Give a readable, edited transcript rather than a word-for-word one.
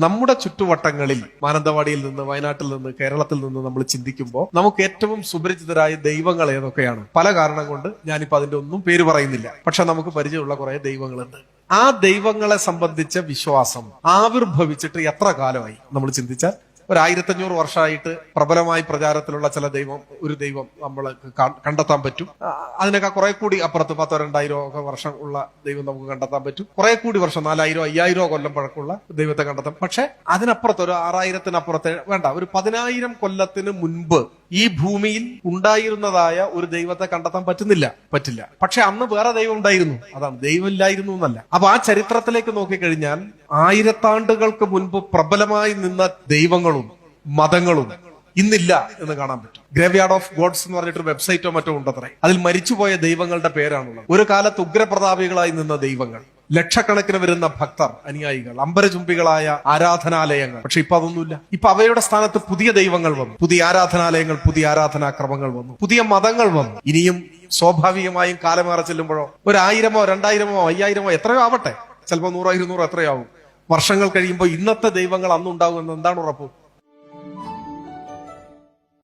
നമ്മുടെ ചുറ്റുവട്ടങ്ങളിൽ മാനന്തവാടിയിൽ നിന്ന്, വയനാട്ടിൽ നിന്ന്, കേരളത്തിൽ നിന്ന് നമ്മൾ ചിന്തിക്കുമ്പോൾ നമുക്ക് ഏറ്റവും സുപരിചിതരായ ദൈവങ്ങൾ ഏതൊക്കെയാണ്? പല കാരണം കൊണ്ട് ഞാനിപ്പോ അതിന്റെ ഒന്നും പേര് പറയുന്നില്ല. പക്ഷെ നമുക്ക് പരിചയമുള്ള കുറെ ദൈവങ്ങളുണ്ട്. ആ ദൈവങ്ങളെ സംബന്ധിച്ച വിശ്വാസം ആവിർഭവിച്ചിട്ട് എത്ര കാലമായി നമ്മൾ ചിന്തിച്ചാൽ 1500 വർഷമായിട്ട് പ്രബലമായി പ്രചാരത്തിലുള്ള ഒരു ദൈവം നമ്മൾ കണ്ടെത്താൻ പറ്റും. അതിനൊക്കെ കുറെ കൂടി അപ്പുറത്ത് 1000-2000 ഒക്കെ വർഷം ഉള്ള ദൈവം നമുക്ക് കണ്ടെത്താൻ പറ്റും. കുറെ കൂടി വർഷം 4000-5000 കൊല്ലം പഴക്കമുള്ള ദൈവത്തെ കണ്ടെത്താം. പക്ഷെ അതിനപ്പുറത്ത് ഒരു 6000-അപ്പുറത്തെ വേണ്ട, ഒരു 10000 കൊല്ലത്തിന് മുൻപ് ഈ ഭൂമിയിൽ ഉണ്ടായിരുന്നതായ ഒരു ദൈവത്തെ കണ്ടെത്താൻ പറ്റില്ല. പക്ഷെ അന്ന് വേറെ ദൈവം ഉണ്ടായിരുന്നു. അതാണ്, ദൈവമില്ലായിരുന്നു എന്നല്ല. അപ്പൊ ആ ചരിത്രത്തിലേക്ക് നോക്കിക്കഴിഞ്ഞാൽ 1000 ആണ്ടുകൾക്ക് മുൻപ് പ്രബലമായി നിന്ന ദൈവങ്ങളും മതങ്ങളും ഇന്നില്ല എന്ന് കാണാൻ പറ്റും. ഗ്രേവ്യാർഡ് ഓഫ് ഗോഡ്സ് എന്ന് പറഞ്ഞിട്ടൊരു വെബ്സൈറ്റോ മറ്റോ ഉണ്ടത്രേ. അതിൽ മരിച്ചുപോയ ദൈവങ്ങളുടെ പേരാണുള്ളത്. ഒരു കാലത്ത് ഉഗ്രപ്രതാപികളായി നിന്ന ദൈവങ്ങൾ, ലക്ഷക്കണക്കിന് വരുന്ന ഭക്തർ, അനുയായികൾ, അമ്പരചുംബികളായ ആരാധനാലയങ്ങൾ. പക്ഷെ ഇപ്പൊ അതൊന്നുമില്ല. ഇപ്പൊ അവയുടെ സ്ഥാനത്ത് പുതിയ ദൈവങ്ങൾ വന്നു, പുതിയ ആരാധനാലയങ്ങൾ, പുതിയ ആരാധനാക്രമങ്ങൾ വന്നു, പുതിയ മതങ്ങൾ വന്നു. ഇനിയും സ്വാഭാവികമായും കാലമേറെ ചെല്ലുമ്പോഴോ 1000-ഓ 2000-ഓ 5000-ഓ എത്രയോ ആവട്ടെ, ചിലപ്പോൾ 100-200 എത്രയോ ആവും. വർഷങ്ങൾ കഴിയുമ്പോൾ ഇന്നത്തെ ദൈവങ്ങൾ അന്നുണ്ടാകുമെന്ന് എന്താണ് ഉറപ്പ്?